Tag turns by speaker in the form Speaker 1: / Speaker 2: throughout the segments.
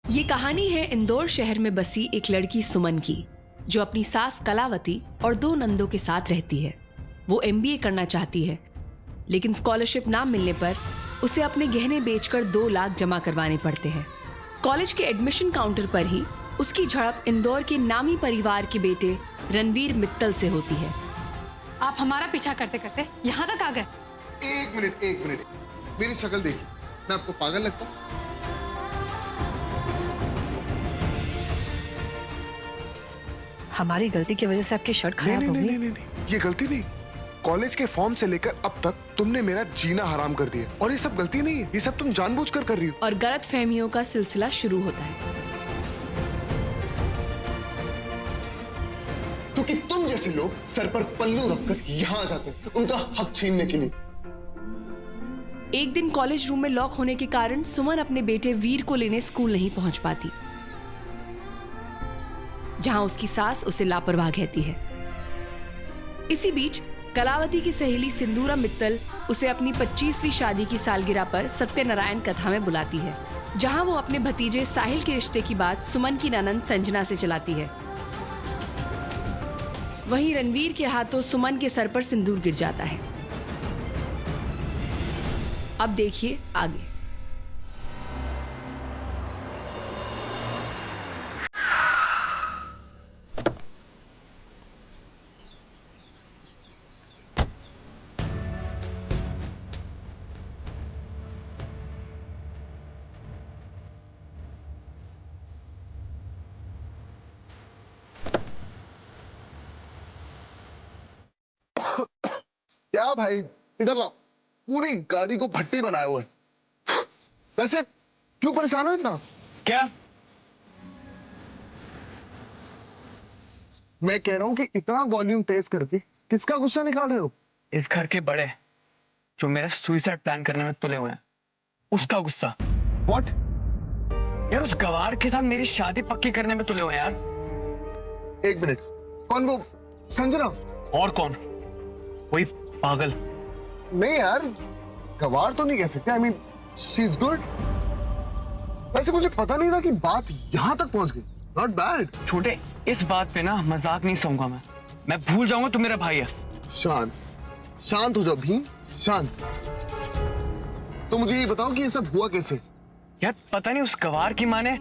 Speaker 1: ये कहानी है इंदौर शहर में बसी एक लड़की सुमन की, जो अपनी सास कलावती और 2 नंदों के साथ रहती है। वो MBA करना चाहती है, लेकिन स्कॉलरशिप ना मिलने पर उसे अपने गहने बेचकर 2 लाख जमा करवाने पड़ते हैं। कॉलेज के एडमिशन काउंटर पर ही उसकी झड़प इंदौर के नामी परिवार के बेटे रणवीर मित्तल से होती है।
Speaker 2: आप हमारा पीछा करते करते यहाँ तक आ गए।
Speaker 3: एक मिनट, मेरी शक्ल देखिए, मैं आपको पागल लगता हूं?
Speaker 4: हमारी गलती की वजह से आपकी शर्ट खराब हो गई।
Speaker 3: नहीं, ये गलती नहीं। कॉलेज के फॉर्म से लेकर अब तक तुमने मेरा जीना हराम कर दिया, और ये सब गलती नहीं है, ये सब तुम जानबूझकर कर रही हो।
Speaker 1: और गलत फहमियों का सिलसिला शुरू होता है,
Speaker 3: क्योंकि तुम जैसे लोग सर पर पल्लू रखकर यहाँ आ जाते हैं उनका हक छीनने के लिए।
Speaker 1: एक दिन कॉलेज रूम में लॉक होने के कारण सुमन अपने बेटे वीर को लेने स्कूल नहीं पहुंच पाती, जहां उसकी सास उसे लापरवाह कहती है। इसी बीच कलावती की सहेली सिंदूरा मित्तल उसे अपनी 25वीं शादी की सालगिरह पर सत्यनारायण कथा में बुलाती है, जहां वो अपने भतीजे साहिल के रिश्ते की बात सुमन की ननंद संजना से चलाती है। वहीं रणवीर के हाथों सुमन के सर पर सिंदूर गिर जाता है। अब देखिए आगे।
Speaker 3: क्या भाई, इधर लाओ। पूरी गाड़ी को भट्टी बनाया हुआ है। वैसे क्यों परेशान हो इतना?
Speaker 5: क्या?
Speaker 3: मैं कह रहा हूं कि इतना वॉल्यूम तेज करके किसका गुस्सा निकाल रहे हो?
Speaker 5: इस घर के बड़े जो मेरा सुसाइड प्लान करने में तुले हुए हैं, उसका गुस्सा।
Speaker 3: व्हाट?
Speaker 5: यार उस गवार के साथ मेरी शादी पक्की करने में तुले हुए हैं यार।
Speaker 3: एक मिनट, कौन वो? संजना?
Speaker 5: और कौन? वही पागल।
Speaker 3: नहीं यार, गवार तो नहीं कह सकते। I mean she is good. वैसे मुझे पता नहीं था कि बात यहां तक पहुंच गई। Not bad.
Speaker 5: छोटे, इस बात पे ना मजाक नहीं सहूंगा मैं भूल जाऊंगा तू मेरा भाई है।
Speaker 3: शांत हो जाओ भीम, शांत। तो मुझे ये बताओ कि ये सब हुआ कैसे?
Speaker 5: यार पता नहीं उस गवार की माँ ने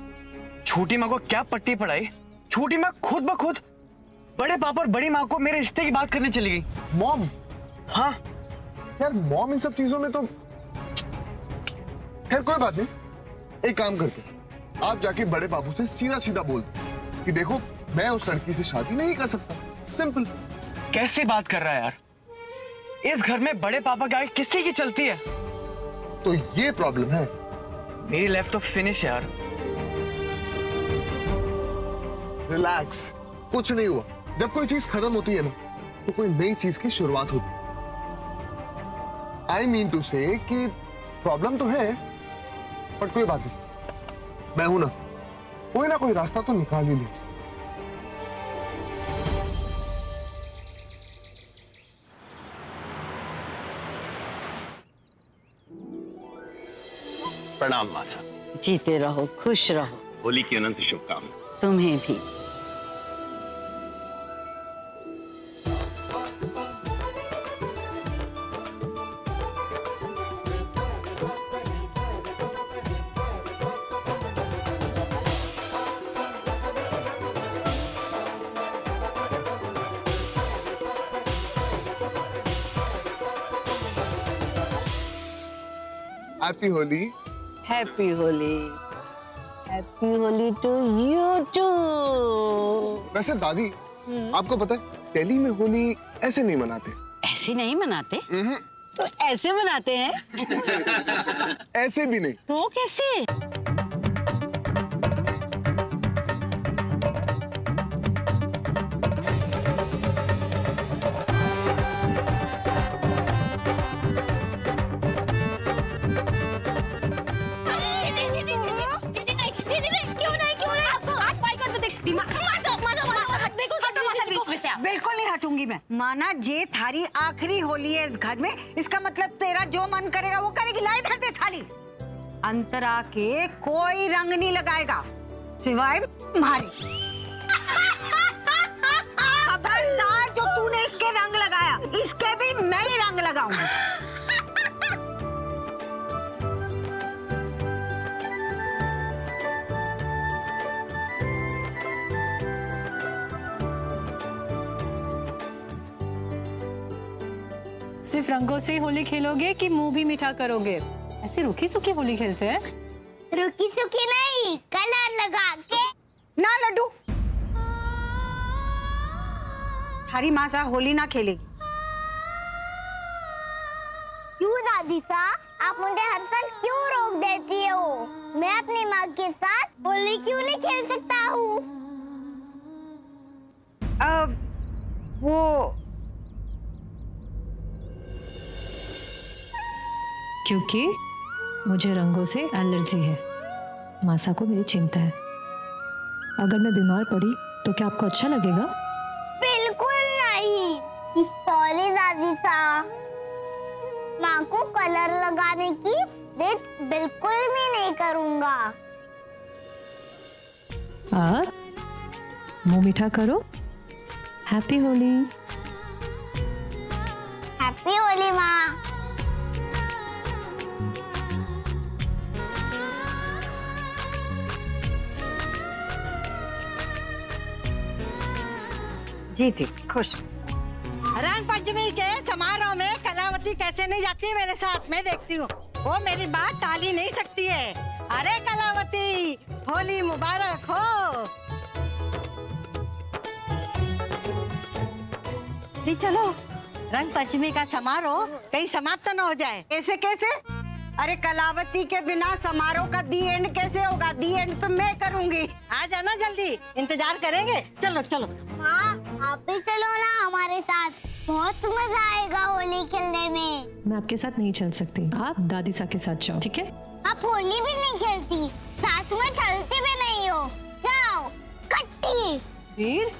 Speaker 5: छोटी माँ को क्या पट्टी पढ़ाई। छोटी माँ खुद ब खुद बड़े पापा और बड़ी माँ को मेरे रिश्ते की बात करने चली गई।
Speaker 3: मॉम?
Speaker 5: हाँ
Speaker 3: यार मॉम इन सब चीजों में तो खैर कोई बात नहीं। एक काम करते, आप जाके बड़े बाबू से सीधा सीधा बोल दो कि देखो मैं उस लड़की से शादी नहीं कर सकता। सिंपल।
Speaker 5: कैसे बात कर रहा है यार? इस घर में बड़े पापा के आगे किसी की चलती है?
Speaker 3: तो ये प्रॉब्लम है।
Speaker 5: मेरी लाइफ तो फिनिश है यार।
Speaker 3: रिलैक्स, कुछ नहीं हुआ। जब कोई चीज खत्म होती है ना, तो कोई नई चीज की शुरुआत होती है। आई मीन टू से कि प्रॉब्लम तो है, बट कोई बात नहीं, मैं हूं ना कोई रास्ता तो निकाल ही ले।
Speaker 6: प्रणाम मां साहब।
Speaker 7: जीते रहो, खुश रहो।
Speaker 6: होली की अनंत शुभकामनाएं।
Speaker 7: तुम्हें भी।
Speaker 3: Happy Holi.
Speaker 7: Happy Holi. Happy Holi to you too.
Speaker 3: वैसे दादी, आपको पता है दिल्ली में होली ऐसे नहीं मनाते।
Speaker 7: ऐसे नहीं मनाते? तो ऐसे मनाते हैं।
Speaker 3: ऐसे भी नहीं।
Speaker 7: तो कैसे?
Speaker 8: बिल्कुल नहीं हटूंगी मैं। माना जे थारी आखिरी होली है इस घर में, इसका मतलब तेरा जो मन करेगा वो करेगी। लाई धर दे थाली। अंतरा के कोई रंग नहीं लगाएगा सिवाय तुम्हारे। खबरदार, जो तूने इसके रंग लगाया इसके भी मैं ही रंग लगाऊंगी।
Speaker 2: सिर्फ रंगों से ही होली खेलोगे कि मुंह भी मीठा करोगे? ऐसे रूखी सूखी होली खेलते हैं?
Speaker 9: रुकी सुखी नहीं, कलर लगा के।
Speaker 8: ना लड्डू, थारी माँ सा होली ना खेलेगी।
Speaker 9: क्यों दादी सा, आप मुझे हर साल क्यों रोक देती हो? मैं अपनी माँ के साथ होली क्यों नहीं खेल सकता हूँ?
Speaker 8: वो
Speaker 4: क्योंकि मुझे रंगों से एलर्जी है। मासा को मेरी चिंता है। अगर मैं बीमार पड़ी तो क्या आपको अच्छा लगेगा?
Speaker 9: बिल्कुल नहीं। सॉरी दादी सा, माँ को कलर लगाने की जिद बिल्कुल भी नहीं करूँगा।
Speaker 4: मुंह मीठा करो। हैप्पी होली।
Speaker 9: हैप्पी होली माँ।
Speaker 8: जी थी खुश। रंग पंचमी के समारोह में कलावती कैसे नहीं जाती मेरे साथ, मैं देखती हूँ। वो मेरी बात टाली नहीं सकती है। अरे कलावती, होली मुबारक हो। जी चलो, रंग पंचमी का समारोह कहीं समाप्त न हो जाए। ऐसे कैसे? अरे कलावती के बिना समारोह का दी एंड कैसे होगा? दी एंड तो मैं करूंगी। आ जाना जल्दी, इंतजार करेंगे। चलो चलो।
Speaker 9: माँ, आप भी चलो ना हमारे साथ, बहुत मजा आएगा होली खेलने में।
Speaker 4: मैं आपके साथ नहीं चल सकती, आप दादी सा के साथ जाओ, ठीक है?
Speaker 9: आप होली भी नहीं खेलती, साथ में चलती भी नहीं हो। जाओ कट्टी।
Speaker 2: वीर,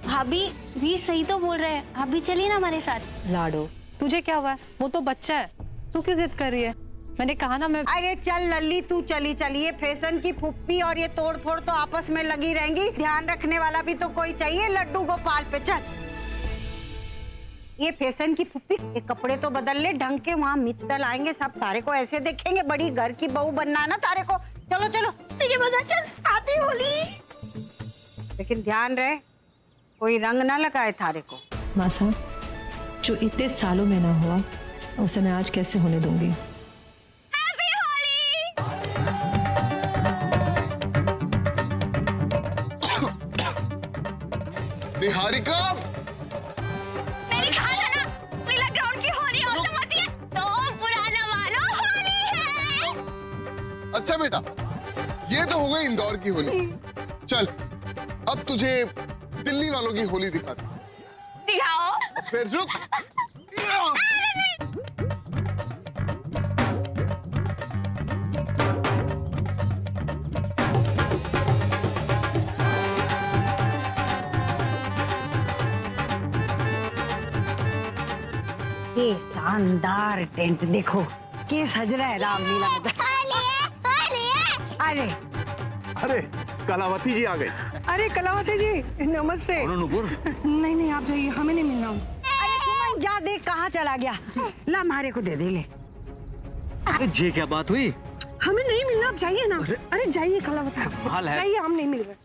Speaker 10: भाभी वीर सही तो बोल रहे हैं, आप भी चलिए ना हमारे साथ।
Speaker 2: लाडो, तुझे क्या हुआ है? वो तो बच्चा है, तू क्यों जिद कर रही है? मैंने कहा ना मैं।
Speaker 8: अरे चल लल्ली, तू चली चलिए। फैशन की फुप्पी और ये तोड़ फोड़ तो आपस में लगी रहेंगी, ध्यान रखने वाला भी तो कोई चाहिए। लड्डू गोपाल पे चल। ये फैशन की फुप्पी, ये कपड़े तो बदल ले ढंग के, वहाँ मित्तल आएंगे, सब तारे को ऐसे देखेंगे। बड़ी घर की बहू बनना है ना तारे को। चलो चलो, ये मजा। चल, आती होली। लेकिन ध्यान रहे कोई रंग ना लगाए थारे को।
Speaker 4: मासा, जो इतने सालों में ना हुआ उसे मैं आज कैसे होने दूंगी?
Speaker 3: निहारिका,
Speaker 9: मेरी खाला ना पीला ग्राउंड की होली और मत है, तो पुराना मानो होली है।
Speaker 3: अच्छा बेटा, ये तो हो गई इंदौर की होली। चल, अब तुझे दिल्ली वालों की होली दिखाते।
Speaker 9: दिखाओ।
Speaker 3: फिर रुक।
Speaker 8: ये शानदार टेंट देखो, के सज रहा है रामलीला में। अरे
Speaker 6: अरे कलावती जी आ गए।
Speaker 8: अरे कलावती जी नमस्ते। नहीं नहीं, आप जाइए, हमें नहीं मिलना। अरे सुमन, जा देख कहाँ चला गया। ला हमारे को दे दे ले।
Speaker 5: अरे जी क्या बात हुई?
Speaker 8: हमें नहीं मिलना, आप जाइए ना। अरे जाइए कलावती, जाइए, हम नहीं मिल रहे।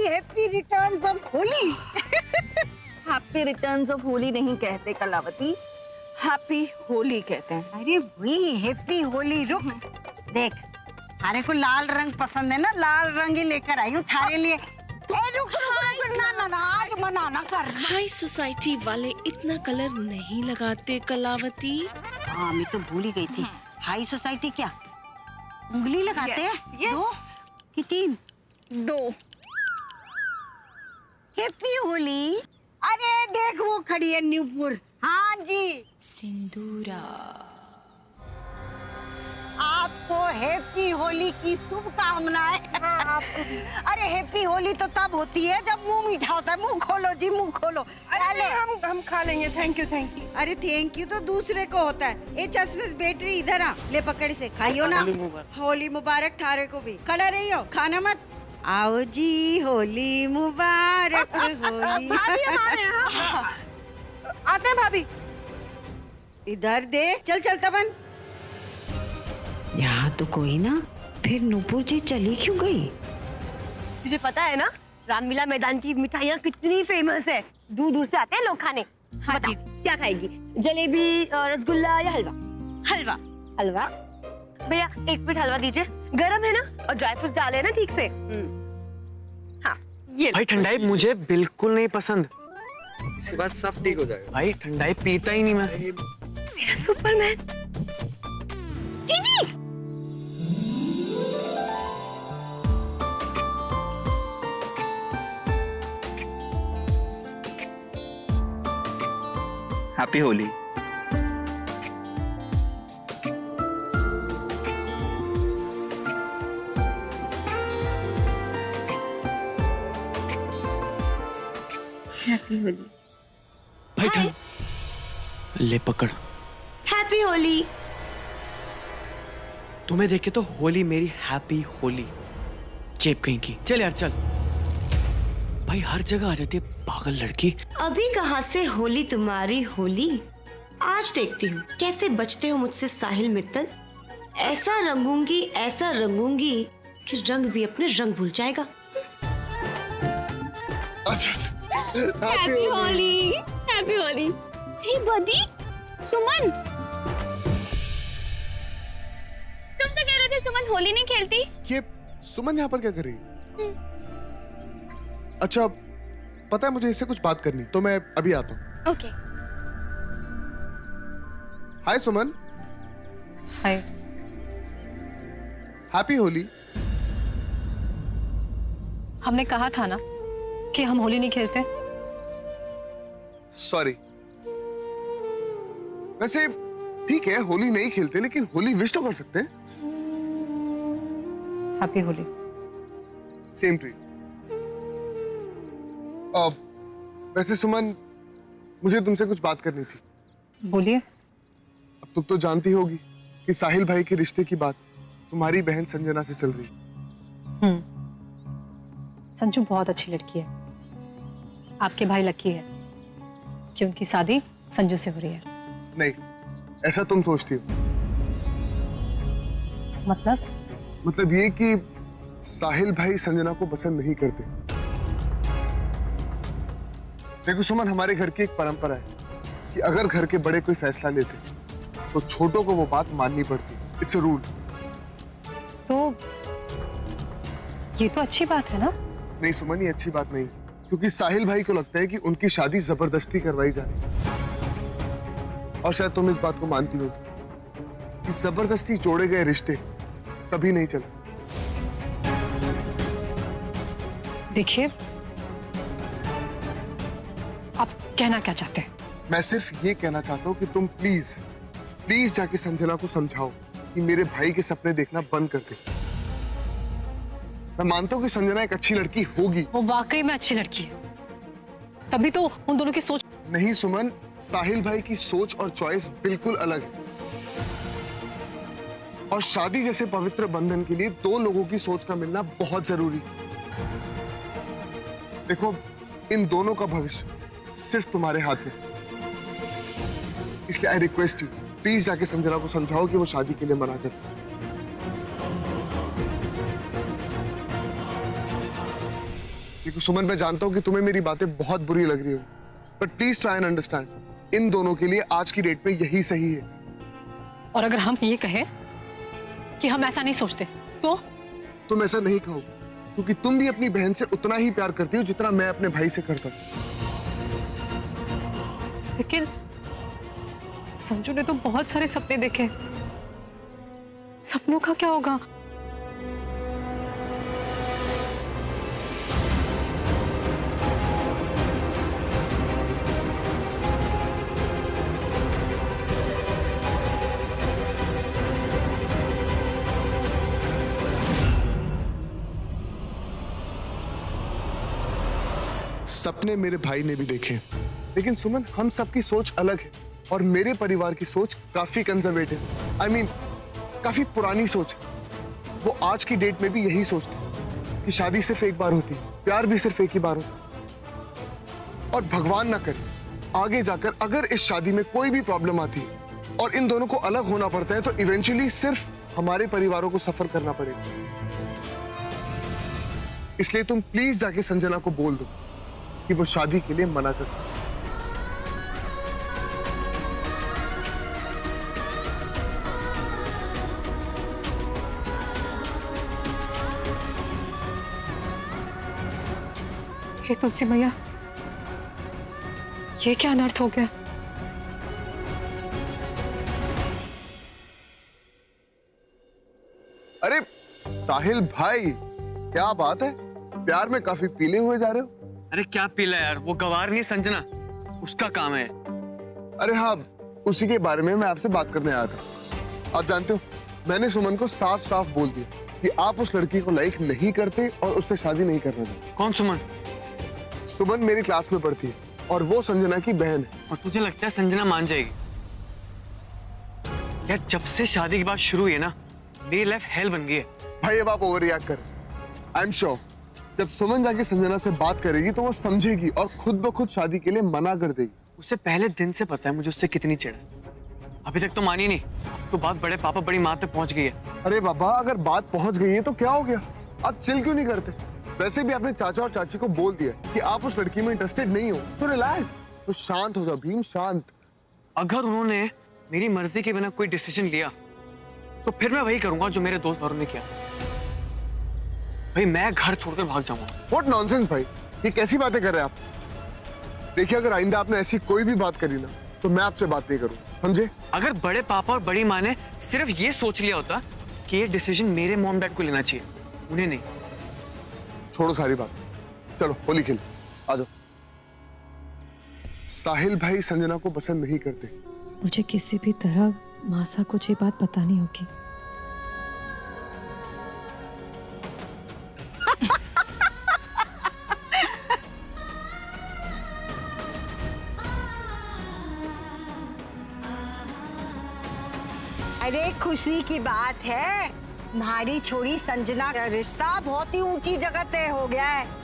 Speaker 8: Happy returns of Holi.
Speaker 7: Happy returns of Holi नहीं कहते कलावती, हैप्पी होली कहते हैं।
Speaker 8: अरे वही हैप्पी होली। रुक देख, थारे को लाल रंग पसंद है ना, लाल रंग ही लेकर आई हूँ थारे लिए। रुक ना, आज मना ना कर।
Speaker 11: हाई सोसाइटी वाले इतना कलर नहीं लगाते कलावती।
Speaker 8: हाँ, मैं तो भूल ही गई थी। हाई सोसाइटी क्या उंगली लगाते हैं? दो कि तीन?
Speaker 7: दो।
Speaker 8: हैप्पी होली। अरे देख, वो खड़ी है न्यूपुर। हाँ जी।
Speaker 1: सिंदूरा।
Speaker 8: आपको हैप्पी होली की शुभकामनाएं। अरे हैप्पी होली तो तब होती है जब मुंह मीठा होता है। मुंह खोलो जी, मुंह खोलो।
Speaker 7: अरे हम खा लेंगे, थैंक यू थैंक यू।
Speaker 8: अरे थैंक यू तो दूसरे को होता है। ए चश्मे बैटरी इधर आ, ले पकड़ से खाइयो ना। होली मुबारक थारे को भी। खड़ा रही हो, खाना मत। आओ जी होली मुबारक। होली
Speaker 7: भाभी हमारे यहाँ आते हैं भाभी।
Speaker 8: इधर दे, चल चल तबन। यहाँ तो कोई ना, फिर नूपुर जी चली क्यों गई?
Speaker 12: तुझे पता है ना रामलीला मैदान की मिठाइयाँ कितनी फेमस है, दूर दूर से आते हैं लोग खाने। हाँ, बता क्या खाएगी, जलेबी, रसगुल्ला या हलवा? हलवा। हलवा भैया, एक प्लेट हलवा दीजिए, गरम है ना और ड्राई फ्रूट्स डाले हैं ना ठीक से। हाँ ये
Speaker 5: भाई ठंडाई मुझे बिल्कुल नहीं पसंद।
Speaker 6: इसके बाद सब ठीक हो जाएगा।
Speaker 5: भाई ठंडाई पीता ही नहीं मैं।
Speaker 12: मेरा सुपरमैन जीजी।
Speaker 6: हैप्पी होली।
Speaker 12: हैप्पी होली
Speaker 5: भाई ठंड ले पकड़।
Speaker 12: हैप्पी होली।
Speaker 5: तुम्हें देख के तो होली मेरी हैप्पी होली। चेप कहीं की। चल यार चल। भाई हर जगह आ जाती है पागल लड़की।
Speaker 12: अभी कहाँ से होली तुम्हारी होली, आज देखती हूँ कैसे बचते हो मुझसे साहिल मित्तल। ऐसा रंगूंगी कि रंग भी अपने रंग भूल जाएगा।
Speaker 9: Happy Holi, happy Holi. हे बदी, सुमन, तुम तो कह रहे थे सुमन होली नहीं खेलती।
Speaker 3: ये सुमन यहाँ पर क्या कर रही है? अच्छा, पता है मुझे इससे कुछ बात करनी, तो मैं अभी आता हूँ।
Speaker 9: ओके।
Speaker 3: हाय सुमन।
Speaker 2: हाय।
Speaker 3: हैप्पी होली।
Speaker 2: हमने कहा था ना कि हम होली नहीं खेलते।
Speaker 3: सॉरी। वैसे ठीक है, होली नहीं खेलते, लेकिन होली विश तो कर सकते हैं।
Speaker 2: Happy Holi.
Speaker 3: Same to you. वैसे सुमन, मुझे तुमसे कुछ बात करनी थी।
Speaker 2: बोलिए।
Speaker 3: अब तुम तो जानती होगी कि साहिल भाई के रिश्ते की बात तुम्हारी बहन संजना से चल रही है।
Speaker 2: संजू बहुत अच्छी लड़की है। आपके भाई लकी है कि उनकी शादी संजू से हो रही है।
Speaker 3: नहीं, ऐसा तुम सोचती हो। मतलब ये कि साहिल भाई संजना को पसंद नहीं करते। देखो सुमन, हमारे घर की एक परंपरा है कि अगर घर के बड़े कोई फैसला लेते तो छोटों को वो बात माननी पड़ती। It's a rule.
Speaker 2: तो ये तो अच्छी बात है ना?
Speaker 3: नहीं सुमन, ये अच्छी बात नहीं, क्योंकि साहिल भाई को लगता है कि उनकी शादी जबरदस्ती करवाई जा रही है। और शायद तुम इस बात को मानती हो कि जबरदस्ती जोड़े गए रिश्ते कभी नहीं चले।
Speaker 2: देखिए, आप कहना क्या चाहते हैं?
Speaker 3: मैं सिर्फ ये कहना चाहता हूँ कि तुम प्लीज जाके संजना को समझाओ कि मेरे भाई के सपने देखना बंद कर दे। मैं मानता हूँ कि संजना एक अच्छी लड़की होगी।
Speaker 2: वो वाकई में अच्छी लड़की है, तभी तो उन दोनों की सोच।
Speaker 3: नहीं सुमन, साहिल भाई की सोच और चॉइस बिल्कुल अलग है। और शादी जैसे पवित्र बंधन के लिए दो लोगों की सोच का मिलना बहुत जरूरी है। देखो, इन दोनों का भविष्य सिर्फ तुम्हारे हाथ में। इसलिए आई रिक्वेस्ट यू, प्लीज जाके संजना को समझाओ कि वो शादी के लिए मना कर। देखो सुमन, मैं जानता हूं कि तुम्हें मेरी बातें बहुत बुरी लग रही हो, but please try and understand. इन दोनों के लिए आज की डेट में यही सही है।
Speaker 2: और अगर हम ये कहें कि हम ऐसा नहीं सोचते तो?
Speaker 3: तुम ऐसा नहीं कहो, क्योंकि तुम भी अपनी बहन से उतना ही प्यार करती हो जितना मैं अपने भाई से करता हूं।
Speaker 2: लेकिन संजू ने तो बहुत सारे सपने देखे। सपनों का क्या होगा?
Speaker 3: सपने मेरे भाई ने भी देखे, लेकिन सुमन हम सबकी सोच अलग है और मेरे परिवार की सोच काफी कंजर्वेटिव, आई मीन काफी पुरानी सोच है। वो आज की डेट में भी यही सोचते हैं कि शादी सिर्फ एक बार होती है, प्यार भी सिर्फ एक ही बार होता है। और भगवान ना करे आगे जाकर अगर इस शादी में कोई भी प्रॉब्लम आती है और इन दोनों को अलग होना पड़ता है तो इवेंचुअली सिर्फ हमारे परिवारों को सफर करना पड़ेगा। इसलिए तुम प्लीज जाके संजना को बोल दो कि वो शादी के लिए मना कर।
Speaker 2: हे तुलसी मैया, ये क्या अनर्थ हो गया?
Speaker 3: अरे साहिल भाई, क्या बात है, प्यार में काफी पीले हुए जा रहे हो।
Speaker 5: अरे क्या पीला यार, वो गवार नहीं संजना, उसका काम है।
Speaker 3: अरे हाँ, उसी के बारे में मैं आपसे बात करने आया था। आप जानते हो मैंने सुमन को साफ साफ बोल दिया कि आप उस लड़की को लाइक नहीं करते और उससे शादी नहीं करना चाहते।
Speaker 5: कौन सुमन?
Speaker 3: सुमन मेरी क्लास में पढ़ती है और वो संजना की बहन है।
Speaker 5: और तुझे लगता है संजना मान जाएगी? यार जब से शादी की बात शुरू हुई है ना, मेरी लाइफ हेल बन गई है।
Speaker 3: भाई अब आप ओवर रिएक्ट कर। आई एम श्योर जब सुमन जाके संजना से बात करेगी तो वो समझेगी और खुद ब खुद शादी के लिए मना कर देगी।
Speaker 5: उसे पहले दिन से पता है मुझे उससे कितनी चिढ़ है। अभी तक तो मानी नहीं, तो बात बड़े पापा बड़ी माँ तक पहुंच गई है।
Speaker 3: अरे बाबा, अगर बात पहुंच गई है तो क्या हो गया, आप चिल क्यों नहीं करते? वैसे भी आपने चाचा और चाची को बोल दिया कि आप उस लड़की में इंटरेस्टेड नहीं हो, तो रिलैक्स, तो शांत हो जाओ भीम, शांत।
Speaker 5: अगर उन्होंने मेरी मर्जी के बिना कोई डिसीजन लिया तो फिर मैं वही करूंगा जो मेरे दोस्त वरुण ने किया। भाई मैं घर छोड़कर भाग जाऊंगा।
Speaker 3: व्हाट नॉनसेंस भाई, ये कैसी बातें कर रहे हैं आप? देखिए अगर आइंदा आपने ऐसी कोई भी बात करी ना तो मैं आपसे बात नहीं करूँ, समझे?
Speaker 5: अगर बड़े पापा और बड़ी माँ ने सिर्फ ये सोच लिया होता कि ये डिसीजन मेरे मॉम डैड को लेना चाहिए, उन्हें नहीं।
Speaker 3: छोड़ो सारी बात, चलो होली खेल, आ जाओ। साहिल भाई संजना को पसंद नहीं करते।
Speaker 4: मुझे किसी भी तरह मासा को ये बात बतानी होगी।
Speaker 8: अरे खुशी की बात है, तुम्हारी छोरी संजना का रिश्ता बहुत ही ऊंची जगह तय हो गया है।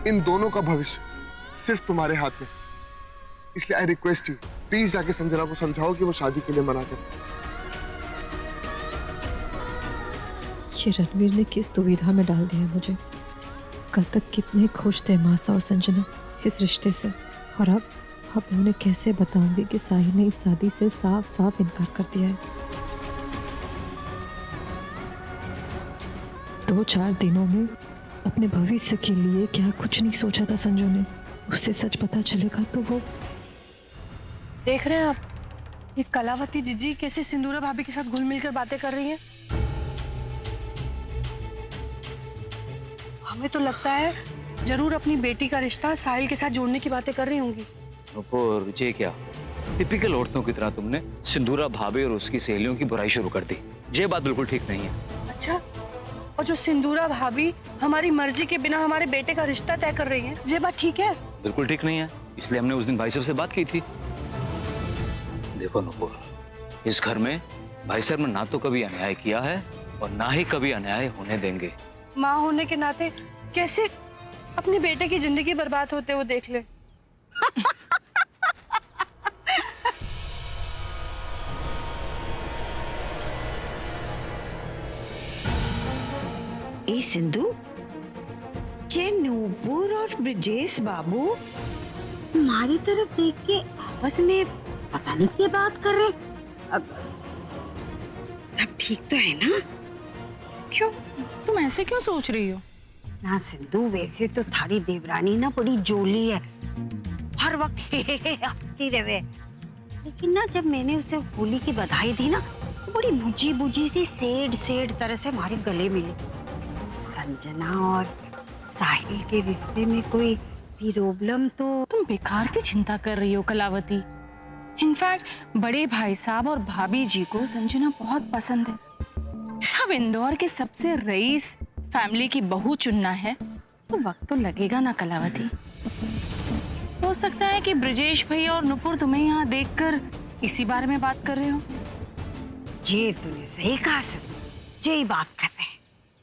Speaker 3: इन दोनों का भविष्य सिर्फ तुम्हारे हाथ में, इसलिए आई रिक्वेस्ट यू प्लीज जाके संजना को समझाओ कि वो शादी के लिए मना करे।
Speaker 4: ये रणवीर ने किस दुविधा में डाल दिया मुझे। कल तक कितने खुश थे मासा और संजना इस रिश्ते से, और अब मैं उन्हें कैसे बताऊंगी कि साहिल ने इस शादी से साफ साफ इनकार कर दिया है। 2-4 दिनों में अपने भविष्य के लिए क्या कुछ नहीं सोचा था संजू ने। उसे सच पता चलेगा तो वो।
Speaker 12: देख रहे हैं आप, ये कलावती जीजी कैसे सिंदूरा भाभी के साथ घुल मिलकर बातें कर रही हैं। हमें तो लगता है जरूर अपनी बेटी का रिश्ता साहिल के साथ जोड़ने की बातें कर रही होंगी।
Speaker 6: और ये क्या टिपिकल औरतों की तरह तुमने सिंदूरा भाभी और उसकी सहेलियों की बुराई शुरू कर दी। ये बात बिल्कुल ठीक नहीं है।
Speaker 12: अच्छा, और जो सिंदूरा भाभी हमारी मर्जी के बिना हमारे बेटे का रिश्ता तय कर रही है, ये बात ठीक है?
Speaker 6: बिल्कुल ठीक नहीं है, इसलिए हमने उस दिन भाई साहब से बात की थी। देखो नुपुर, इस घर में भाई साहब ने ना तो कभी अन्याय किया है और ना ही कभी अन्याय होने देंगे।
Speaker 12: माँ होने के नाते कैसे अपने बेटे की जिंदगी बर्बाद होते हुए देख ले।
Speaker 8: ए सिंधु, जे नूपुर और ब्रिजेश बाबू हमारी तरफ देख के आपस में पता नहीं क्या बात कर रहे। अब सब ठीक तो है ना?
Speaker 11: क्यों, तुम ऐसे क्यों सोच रही हो?
Speaker 8: ना सिंधु, वैसे तो थारी देवरानी ना बड़ी जोली है, हर वक्त हंसती रहे। लेकिन ना जब मैंने उसे होली की बधाई दी ना बड़ी बुझी बुझी सी सेड तरह से हमारे गले मिले। संजना और साहिल के रिश्ते में कोई प्रॉब्लम तो
Speaker 7: तुम बेकार की चिंता कर रही हो कलावती। इनफैक्ट बड़े भाई साहब और भाभी जी को संजना बहुत पसंद है। अब इंदौर के सबसे रईस फैमिली की बहू चुनना है तो वक्त तो लगेगा ना कलावती। हो सकता है कि ब्रजेश भैया और नुपुर तुम्हें यहाँ देखकर इसी बारे में बात कर रहे हो।
Speaker 8: ये तूने सही कहा सर, यही बात कर रहे हैं।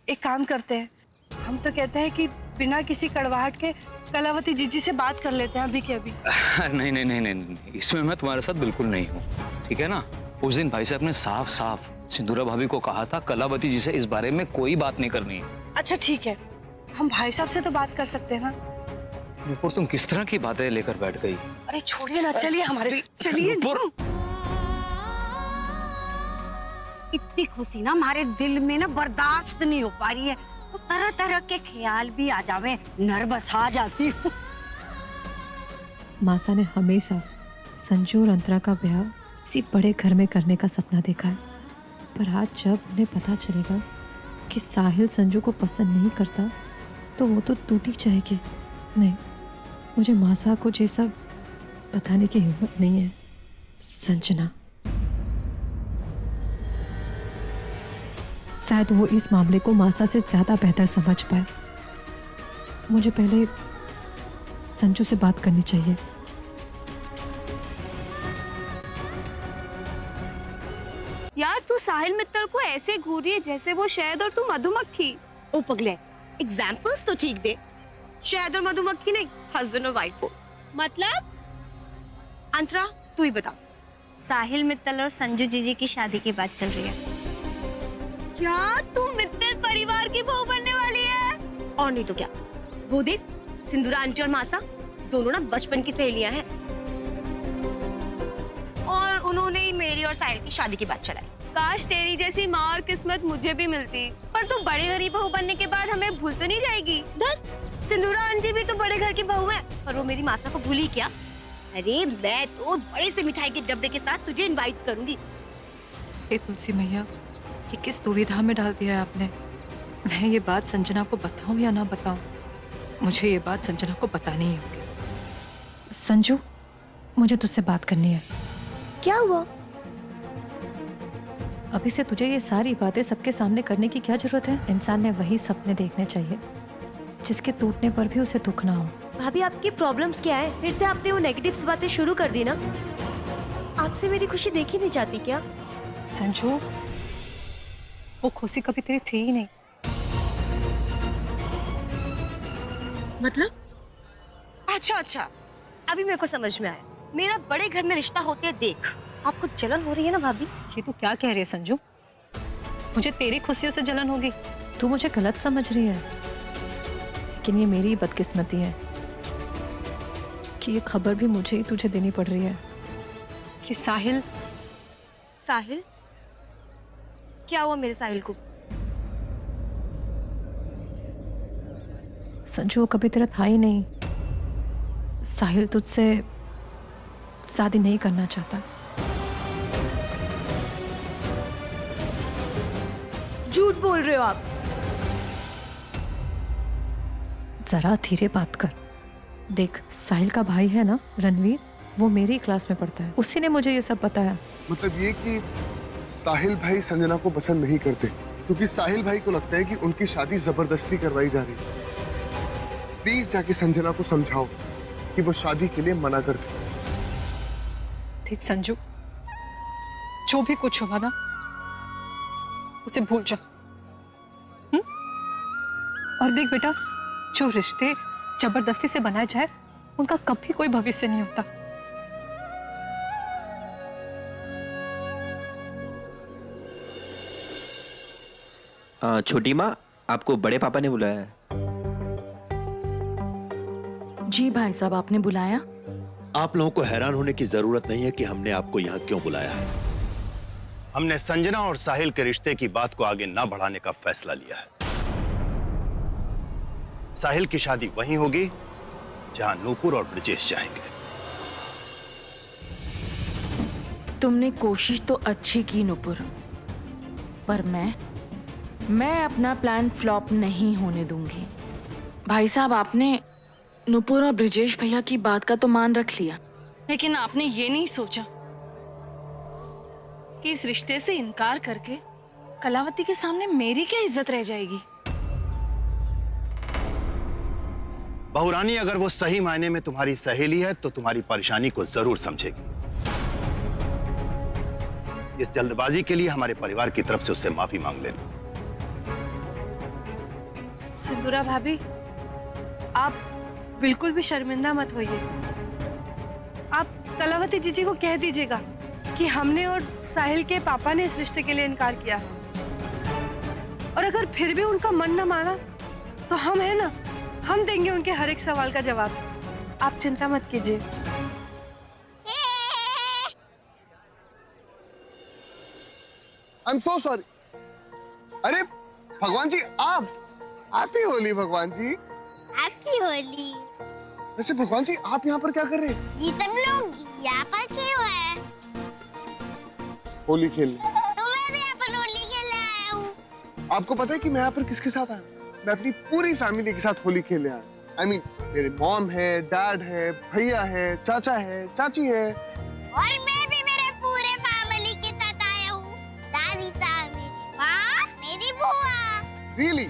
Speaker 12: एक काम करते हैं, हम तो कहते हैं कि बिना किसी कड़वाहट के कलावती जीजी से बात कर लेते हैं अभी के अभी।
Speaker 6: नहीं नहीं नहीं नहीं नहीं, इसमें मैं तुम्हारे साथ बिल्कुल नहीं हूँ, ठीक है ना। उस दिन भाई साहब ने साफ साफ सिंदूरा भाभी को कहा था कलावती जी से इस बारे में कोई बात नहीं करनी है।
Speaker 12: अच्छा ठीक है, हम भाई साहब से तो बात कर सकते हैं ना।
Speaker 6: नुपुर तुम किस तरह की बातें लेकर बैठ गई?
Speaker 12: अरे छोड़िए ना, चलिए हमारे साथ चलिए।
Speaker 8: इतनी खुशी ना हमारे दिल में ना बर्दाश्त नहीं हो पा रही है, तो तरह तरह के ख्याल भी आ जावे, नर्वस आ जाती हूँ।
Speaker 4: मासा ने हमेशा संजू और अंतरा का ब्याह किसी बड़े घर में करने का सपना देखा है, पर आज जब उन्हें पता चलेगा कि साहिल संजू को पसंद नहीं करता तो वो तो टूट ही जाएगी। नहीं, मुझे मासा को ये सब बताने की हिम्मत नहीं है। संजना, शायद वो इस मामले को मासा से ज्यादा बेहतर समझ पाए। मुझे पहले संजू से बात करनी चाहिए।
Speaker 10: यार तू साहिल मित्तल को ऐसे घूर रही है जैसे वो शहद और तू मधुमक्खी।
Speaker 12: ओ पगले, एग्जाम्पल्स तो ठीक दे। शहद और मधुमक्खी नहीं, हस्बैंड और वाइफ को।
Speaker 10: मतलब
Speaker 12: अंतरा तू ही बता।
Speaker 10: साहिल मित्तल और संजू जीजी की शादी की बात चल रही है। क्या तू मित्तल परिवार की बहू बनने वाली है?
Speaker 12: और नहीं तो क्या, वो देख सिंदूरा आंटी और मासा दोनों ना बचपन की सहेलियां हैं, और उन्होंने ही मेरी और साहिल की शादी की बात चलाई।
Speaker 10: काश तेरी जैसी माँ और किस्मत मुझे भी मिलती, पर तू बड़े घर की बहू बनने के बाद हमें भूल तो नहीं जाएगी?
Speaker 12: सिंदूरा आंटी भी तो बड़े घर की बहू है, पर वो मेरी मासा को भूली क्या? अरे मैं तो बड़े से मिठाई के डब्बे के साथ तुझे इनवाइट करूंगी।
Speaker 2: हे तुलसी मैया, ये किस दुविधा में डाल दिया है आपने। मैं ये बात संजना को बताऊं या ना बताऊं? मुझे ये बात संजना को बतानी ही होगी। संजू, मुझे तुझसे बात करनी है।
Speaker 12: क्या हुआ?
Speaker 4: अभी से तुझे ये सारी बातें सबके सामने करने की क्या जरूरत है? इंसान ने वही सपने देखने चाहिए जिसके टूटने पर भी उसे दुख ना हो।
Speaker 12: भाभी आपकी प्रॉब्लम्स क्या है? फिर से आपने वो नेगेटिव बातें शुरू कर दी ना। आपसे मेरी खुशी देखी नहीं जाती क्या?
Speaker 2: संजू, वो खुशी कभी तेरी थी ही नहीं।
Speaker 12: मतलब? अच्छा, अभी मेरे को समझ में आया। मेरा बड़े घर में रिश्ता होते देख आपको जलन हो रही है ना भाभी?
Speaker 2: ये तू क्या कह रही है संजू? मुझे तेरी खुशियों से जलन होगी?
Speaker 4: तू मुझे गलत समझ रही है, लेकिन ये मेरी बदकिस्मती है कि ये खबर भी मुझे ही तुझे देनी पड़ रही है
Speaker 2: कि साहिल
Speaker 12: क्या हुआ मेरे साहिल को?
Speaker 4: संजू, वो कभी तेरा था ही नहीं। साहिल तुझसे शादी नहीं करना चाहता।
Speaker 12: झूठ बोल रहे हो आप।
Speaker 4: जरा धीरे बात कर। देख, साहिल का भाई है ना रणवीर, वो मेरी क्लास में पढ़ता है, उसी ने मुझे ये सब बताया।
Speaker 3: मतलब ये कि साहिल भाई संजना को पसंद नहीं करते क्योंकि साहिल भाई को लगता है कि उनकी शादी जबरदस्ती करवाई जा रही है। प्लीज जाके संजना को समझाओ कि वो शादी के लिए मना कर दे।
Speaker 2: देख संजू, जो भी कुछ हुआ ना उसे भूल जा। और देख बेटा, जो रिश्ते जबरदस्ती से बनाए जाए उनका कभी कोई भविष्य नहीं होता।
Speaker 13: छोटी माँ, आपको बड़े पापा ने बुलाया है।
Speaker 7: जी भाई साहब, आपने बुलाया?
Speaker 14: आप लोगों को हैरान होने की जरूरत नहीं है कि हमने आपको यहाँ क्यों बुलाया है। हमने संजना और साहिल के रिश्ते की बात को आगे ना बढ़ाने का फैसला लिया है। साहिल की शादी वहीं होगी जहां नूपुर और ब्रजेश जाएंगे।
Speaker 7: तुमने कोशिश तो अच्छी की नुपुर, पर मैं अपना प्लान फ्लॉप नहीं होने दूंगी। भाई साहब, आपने नुपुर और ब्रिजेश भैया की बात का तो मान रख लिया, लेकिन आपने ये नहीं सोचा कि इस रिश्ते से इनकार करके कलावती के सामने मेरी क्या इज्जत रह जाएगी।
Speaker 14: बहुरानी, अगर वो सही मायने में तुम्हारी सहेली है तो तुम्हारी परेशानी को जरूर समझेगी। इस जल्दबाजी के लिए हमारे परिवार की तरफ से उससे माफी मांग लेना।
Speaker 12: सिंदूरा भाभी, आप बिल्कुल भी शर्मिंदा मत होइए। आप कलावती जीजी को कह दीजिएगा कि हमने और साहिल के पापा ने इस रिश्ते के लिए इनकार किया, और अगर फिर भी उनका मन न माना तो हम है ना, हम देंगे उनके हर एक सवाल का जवाब। आप चिंता मत कीजिए।
Speaker 3: I'm so sorry. अरे भगवान जी, आप हैप्पी होली भगवान जी।
Speaker 9: हैप्पी होली।
Speaker 3: वैसे भगवान जी, आप यहाँ पर क्या कर रहे हैं?
Speaker 9: ये सब लोग यहाँ पर क्यों है?
Speaker 3: होली खेलने।
Speaker 9: तो मैं भी यहाँ पर होली खेलने आया हूँ।
Speaker 3: आपको पता है कि मैं यहाँ पर किसके साथ आया? मैं अपनी पूरी फैमिली के साथ होली खेलने आया। I mean, मेरे मॉम है, डैड है, भैया है, चाचा है, चाची है,
Speaker 9: और मैं भी मेरे पूरे फैमिली के साथ आया हूँ। दादी साहब, मेरी माँ, मेरी बुआ।
Speaker 3: रियली?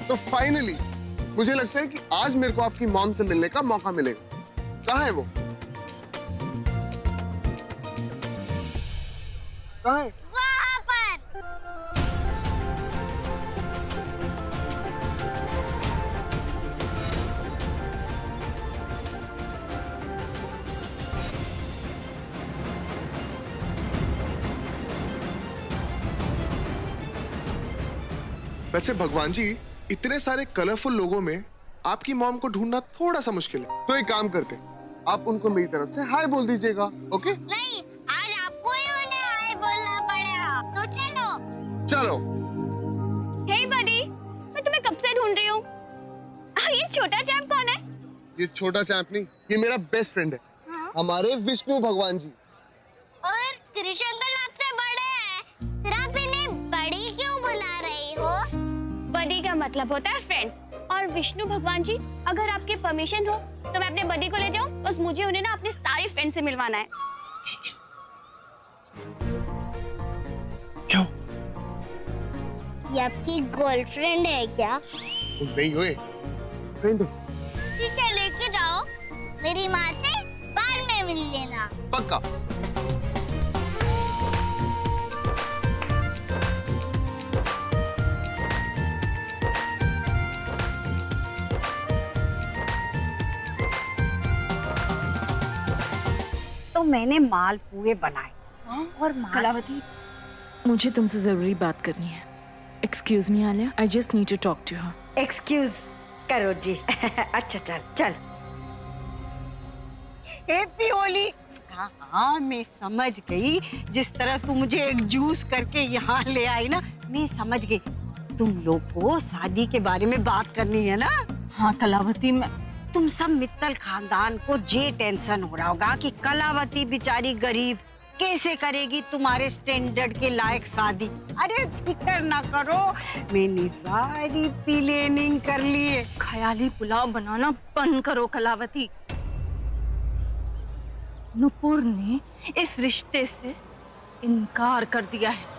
Speaker 3: तो फाइनली मुझे लगता है कि आज मेरे को आपकी मॉम से मिलने का मौका मिलेगा। कहाँ है वो? कहाँ है?
Speaker 9: वहाँ पर।
Speaker 3: वैसे भगवान जी, इतने सारे कलरफुल लोगों में आपकी मॉम को ढूंढना थोड़ा सा मुश्किल है। तो एक काम करते हैं, आप उनको मेरी तरफ से हाय बोल दीजिएगा। ओके?
Speaker 9: नहीं, आज आपको ही उन्हें हाय बोलना पड़ेगा। तो चलो।
Speaker 3: चलो।
Speaker 10: हे बडी, मैं तुम्हें कब से ढूंढ रही हूँ। ये छोटा चैंप कौन है?
Speaker 3: ये छोटा चैंप नहीं, ये मेरा बेस्ट फ्रेंड है।
Speaker 9: हाँ?
Speaker 3: हमारे विष्णु भगवान जी।
Speaker 9: और कृष्ण अंकल आपसे बड़े हैं, फिर आप इन्हें बड़ी क्यों बुला रही हो?
Speaker 10: बडी का मतलब होता है फ्रेंड्स, और विष्णु भगवान जी, अगर आपकी परमिशन हो तो मैं अपने बडी को ले जाऊं। बस मुझे उन्हें ना अपने सारे फ्रेंड से मिलवाना है।
Speaker 3: क्यों?
Speaker 9: ये आपकी गर्लफ्रेंड है क्या?
Speaker 3: नहीं हुए फ्रेंड।
Speaker 9: ठीक है, लेके जाओ। मेरी माँ से बाद में मिल लेना।
Speaker 3: पक्का।
Speaker 8: तो मैंने मालपुए बनाए और
Speaker 7: कलावती, मुझे तुमसे जरूरी बात करनी है। Excuse me Alia, I just need to talk to her.
Speaker 8: Excuse करो जी। अच्छा चल चल। हैप्पी होली। हाँ हाँ, मैं समझ गई। जिस तरह तू मुझे एक जूस करके यहाँ ले आई ना, मैं समझ गई। तुम लोग को शादी के बारे में बात करनी है ना?
Speaker 7: हाँ कलावती, मैं
Speaker 8: तुम सब मित्तल खानदान को ये टेंशन हो रहा होगा कि कलावती बेचारी गरीब कैसे करेगी तुम्हारे स्टैंडर्ड के लायक शादी। अरे फिक्र ना करो, मैंने सारी प्लानिंग कर ली है।
Speaker 7: ख्याली पुलाव बनाना बंद करो कलावती। नुपुर ने इस रिश्ते से इनकार कर दिया है।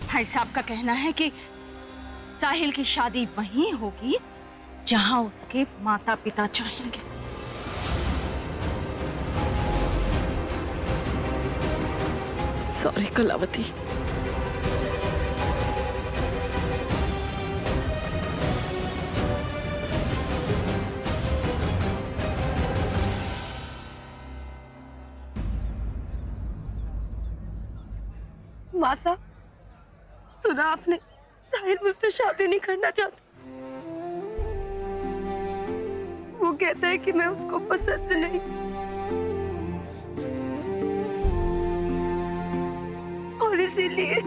Speaker 7: भाई साहब का कहना है कि साहिल की शादी वहीं होगी जहां उसके माता पिता चाहेंगे। सॉरी कलावती।
Speaker 12: मासा, सुना आपने? साहिल मुझसे शादी नहीं करना चाहता। वो कहता है कि मैं उसको पसंद नहीं, और इसीलिए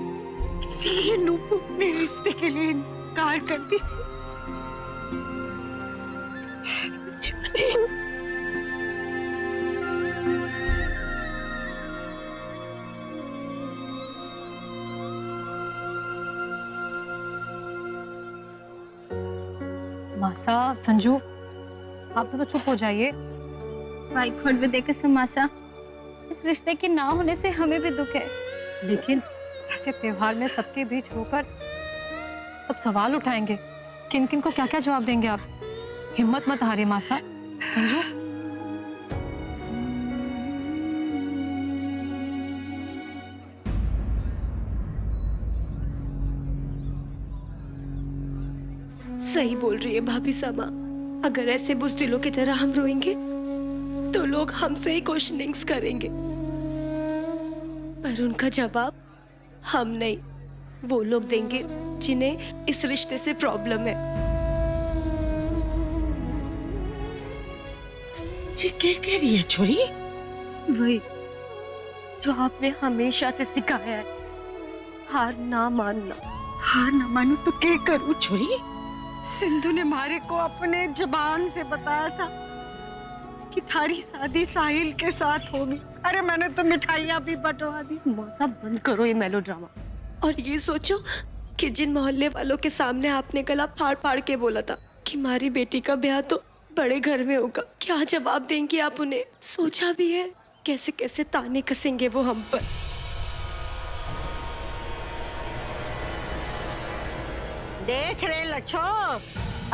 Speaker 12: नुपुर ने रिश्ते के लिए इनकार कर दिया।
Speaker 2: मासा, संजू, आप दोनों चुप हो जाइए।
Speaker 10: भाई खुद भी देखे समासा, इस रिश्ते के ना होने से हमें भी दुख है।
Speaker 2: लेकिन ऐसे त्योहार में सबके बीच रोकर सब सवाल उठाएंगे, किन किन को क्या क्या जवाब देंगे आप? हिम्मत मत हारिए मासा। संजू,
Speaker 11: सही बोल रही है भाभी समा। अगर ऐसे बुज़दिलों की तरह हम रोएंगे तो लोग हमसे ही क्वेश्चनिंग्स करेंगे, पर उनका जवाब हम नहीं, वो लोग देंगे जिन्हें इस रिश्ते से प्रॉब्लम है।
Speaker 12: जी क्या कह रही है छोरी? वही जो आपने हमेशा से सिखाया है, हार ना मानना। हार ना मानू तो क्या करूं छोरी? सिंधु ने मारे को अपने जुबान से बताया था कि थारी शादी साहिल के साथ होगी। अरे मैंने तो मिठाइयाँ भी बंटवा दी। मौसा बंद करो ये मेलोड्रामा।
Speaker 11: और ये सोचो कि जिन मोहल्ले वालों के सामने आपने गला फाड़ फाड़ के बोला था कि हमारी बेटी का ब्याह तो बड़े घर में होगा, क्या जवाब देंगे आप उन्हें? सोचा भी है कैसे कैसे ताने कसेंगे वो हम पर।
Speaker 8: देख रहे लच्छो,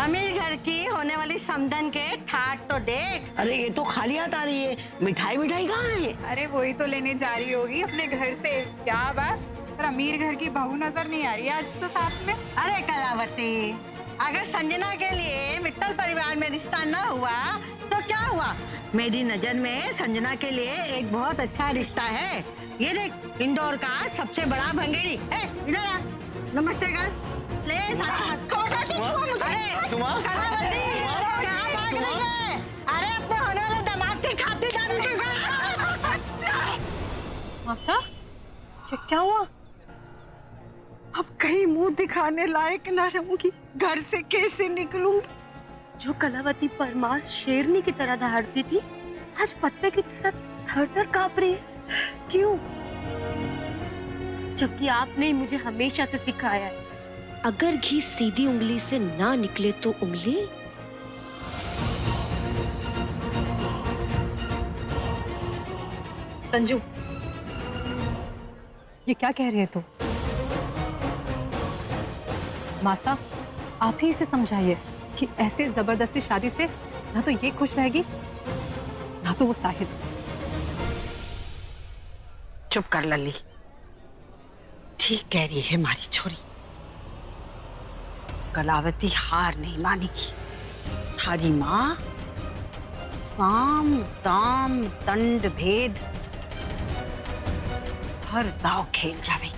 Speaker 8: अमीर घर की होने वाली समधन के ठाट तो देख।
Speaker 12: अरे ये तो खाली हाथ आ रही है, मिठाई मिठाई कहाँ है?
Speaker 15: अरे वही तो लेने जा रही होगी अपने घर से। क्या बात, पर अमीर घर की बहू नजर नहीं आ रही आज तो साथ में।
Speaker 8: अरे कलावती, अगर संजना के लिए मित्तल परिवार में रिश्ता न हुआ तो क्या हुआ? मेरी नजर में संजना के लिए एक बहुत अच्छा रिश्ता है। ये देख, इंदौर का सबसे बड़ा भंगेड़ी। इधर आ, नमस्ते कर। ले कलावती, कहाँ भाग रही है? अरे अपने होने वाले दामाद की खातिरदारी की
Speaker 2: मासा, क्या हुआ?
Speaker 8: अब कहीं मुंह दिखाने लायक ना रहूंगी, घर से कैसे निकलूंगी?
Speaker 12: जो कलावती परमार शेरनी की तरह दहाड़ती थी, आज पत्ते की तरह थर-थर कांप रही है। क्यों? जबकि आपने ही मुझे हमेशा से सिखाया है,
Speaker 11: अगर घी सीधी उंगली से ना निकले तो उंगली।
Speaker 2: संजू, ये क्या कह रही है तू? मासा, आप ही इसे समझाइए कि ऐसे जबरदस्ती शादी से ना तो ये खुश रहेगी ना तो वो साहिल।
Speaker 8: चुप कर लल्ली, ठीक कह रही है हमारी छोरी। कलावती हार नहीं मानेगी। थारी माँ साम दाम दंड भेद हर दाव खेल जाएगी।